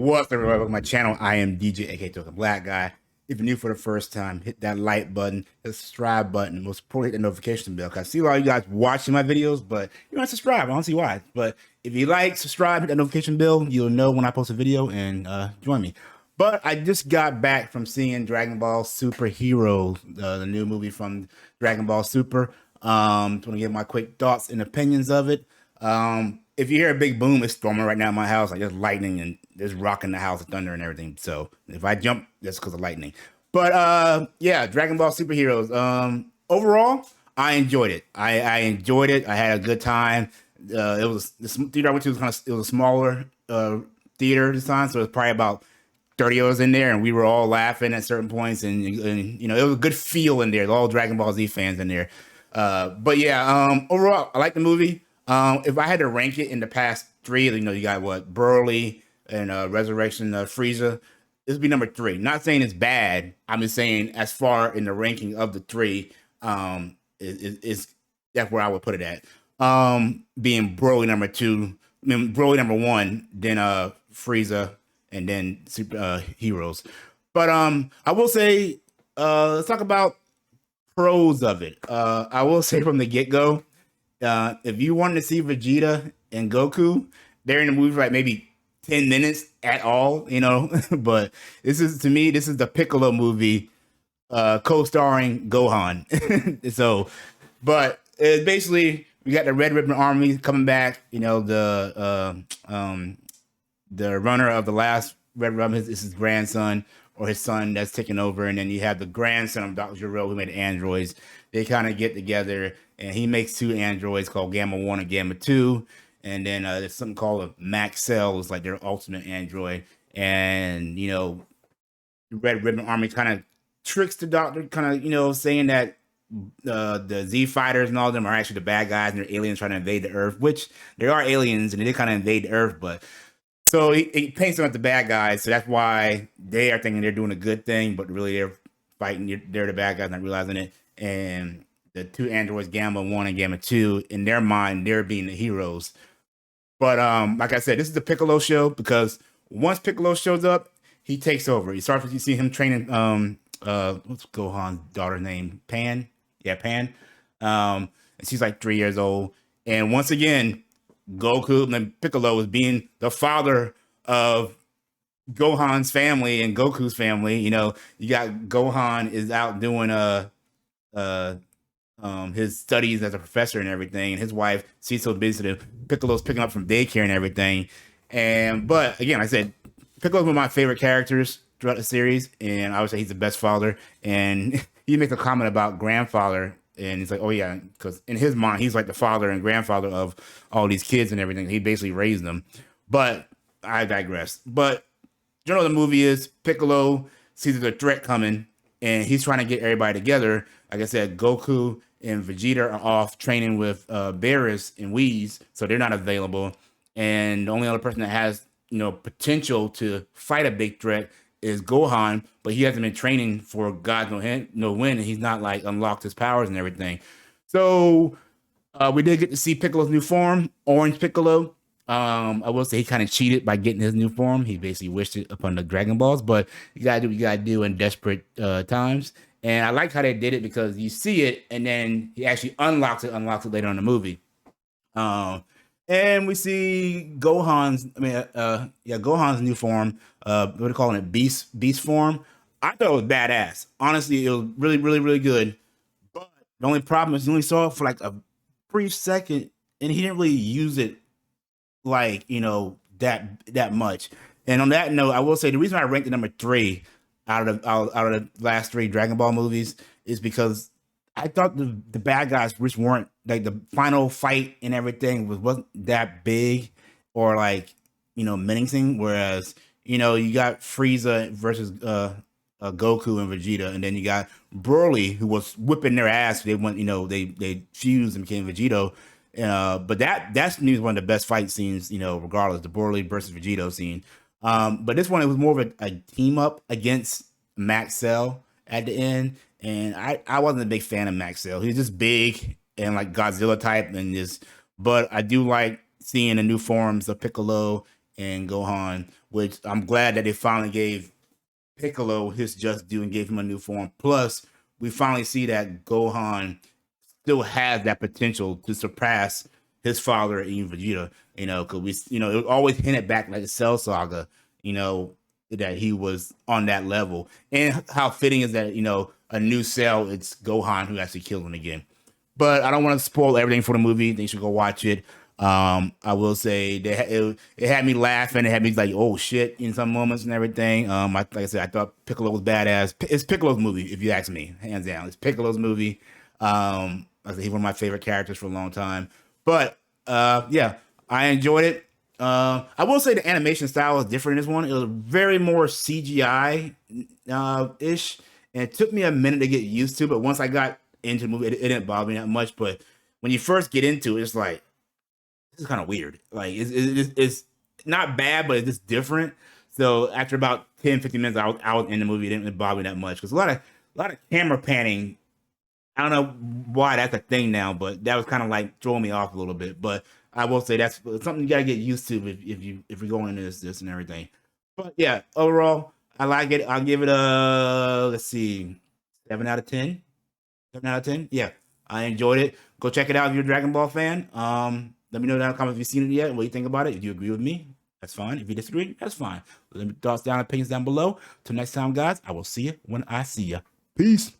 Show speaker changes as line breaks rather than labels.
What's up, everybody? Welcome to my channel. I am DJ, aka Token Black Guy. If you're new for the first time, hit that like button, hit the subscribe button, most importantly, hit the notification bell. Cause I see a lot of you guys watching my videos, but you don't subscribe. I don't see why. But if you like, subscribe, hit that notification bell, you'll know when I post a video and join me. But I just got back from seeing Dragon Ball Super Hero, the new movie from Dragon Ball Super. Just want to give my quick thoughts and opinions of it. If you hear a big boom, it's storming right now in my house. Like there's lightning and there's rocking the house, thunder and everything. So if I jump, that's because of lightning. But yeah, Dragon Ball Superheroes. Overall, I enjoyed it. I enjoyed it. I had a good time. It was the theater I went to was it was a smaller theater this time, so it was probably about 30 of us in there, and we were all laughing at certain points, and you know, it was a good feel in there. All Dragon Ball Z fans in there. But yeah, overall, I like the movie. If I had to rank it in the past three, you know, you got what, Broly and Resurrection Frieza. This would be number three. Not saying it's bad. I'm just saying as far in the ranking of the three, is that's where I would put it at. Being Broly number two, I mean Broly number one, then Frieza, and then Super Heroes. But I will say, let's talk about pros of it. I will say from the get-go, if you wanted to see Vegeta and Goku, they're in the movie for like maybe 10 minutes at all, you know. But this is, to me, this is the Piccolo movie, co-starring Gohan. So, but it's basically, we got the Red Ribbon Army coming back, you know, the runner of the last Red Ribbon is his grandson or his son that's taking over, and then you have the grandson of Dr. Gero who made androids. They kind of get together, and he makes two androids called Gamma 1 and Gamma 2, and then there's something called a Max Cell, is like their ultimate android. And you know, the Red Ribbon Army kind of tricks the Doctor, kind of, you know, saying that the Z fighters and all of them are actually the bad guys, and they're aliens trying to invade the Earth, which they are aliens and they kind of invade the Earth, but so he paints them as the bad guys. So that's why they are thinking they're doing a good thing, but really they're fighting. They're the bad guys, not realizing it. And the two androids, Gamma 1 and Gamma 2, in their mind, they're being the heroes. But like I said, this is the Piccolo show, because once Piccolo shows up, he takes over. You start to see him training. What's Gohan's daughter's name? Pan. Yeah, Pan. And she's like 3 years old. And once again, Goku and Piccolo is being the father of Gohan's family and Goku's family. You know, you got Gohan is out doing his studies as a professor and everything, and his wife, she's so busy that Piccolo's picking up from daycare and everything. And but again, I said Piccolo's one of my favorite characters throughout the series, and I would say he's the best father. And he makes a comment about grandfather, and he's like, oh yeah, because in his mind, he's like the father and grandfather of all these kids and everything. He basically raised them. But I digress. But general of the movie is Piccolo sees the threat coming, and he's trying to get everybody together. Like I said, Goku and Vegeta are off training with Beerus and Whis, so they're not available. And the only other person that has, you know, potential to fight a big threat is Gohan, but he hasn't been training for God no when, and he's not like unlocked his powers and everything. So we did get to see Piccolo's new form, Orange Piccolo. I will say he kind of cheated by getting his new form. He basically wished it upon the Dragon Balls, but you gotta do what you gotta do in desperate times. And I like how they did it, because you see it and then he actually unlocks it later on in the movie. And we see Gohan's, Gohan's new form. What are they calling it? Beast form. I thought it was badass. Honestly, it was really, really, really good. But the only problem is you only saw it for like a brief second, and he didn't really use it like, you know, that much. And on that note, I will say the reason I ranked it number three out of the last three Dragon Ball movies is because I thought the bad guys just weren't, like, the final fight and everything wasn't that big or like, you know, menacing. Whereas, you know, you got Frieza versus Goku and Vegeta, and then you got Broly, who was whipping their ass. They went, you know, they fused and became Vegito. But that's to me one of the best fight scenes, you know, regardless, the Broly versus Vegito scene. But this one, it was more of a team up against Max Cell at the end. And I wasn't a big fan of Max Cell. He's just big and like Godzilla type, but I do like seeing the new forms of Piccolo and Gohan. which I'm glad that they finally gave Piccolo his just due and gave him a new form. Plus, we finally see that Gohan still has that potential to surpass his father, even Vegeta. You know, because it always hinted back like the Cell Saga. You know that he was on that level, and how fitting is that a new Cell, it's Gohan who actually killed him again. But I don't want to spoil everything for the movie. They should go watch it. I will say it had me laughing. It had me like, oh shit, in some moments and everything. Like I said, I thought Piccolo was badass. It's Piccolo's movie, if you ask me, hands down. It's Piccolo's movie. Like I said, he's one of my favorite characters for a long time. But yeah, I enjoyed it. I will say the animation style is different in this one. It was very more CGI ish, and it took me a minute to get used to. But once I got into the movie, it didn't bother me that much. But when you first get into it, it's like, this is kind of weird. Like it's not bad, but it's just different. So after about 10, 15 minutes, I was in the movie. It didn't bother me that much because a lot of camera panning. I don't know why that's a thing now, but that was kind of like throwing me off a little bit. But I will say that's something you gotta get used to if you're going into this and everything. But yeah, overall, I like it. I'll give it a, let's see, 7 out of 10. 7 out of 10. Yeah, I enjoyed it. Go check it out if you're a Dragon Ball fan. Let me know down in the comments if you've seen it yet and what you think about it. If you agree with me, that's fine. If you disagree, that's fine. Let me thoughts down, opinions down below. Till next time, guys, I will see you when I see you. Peace.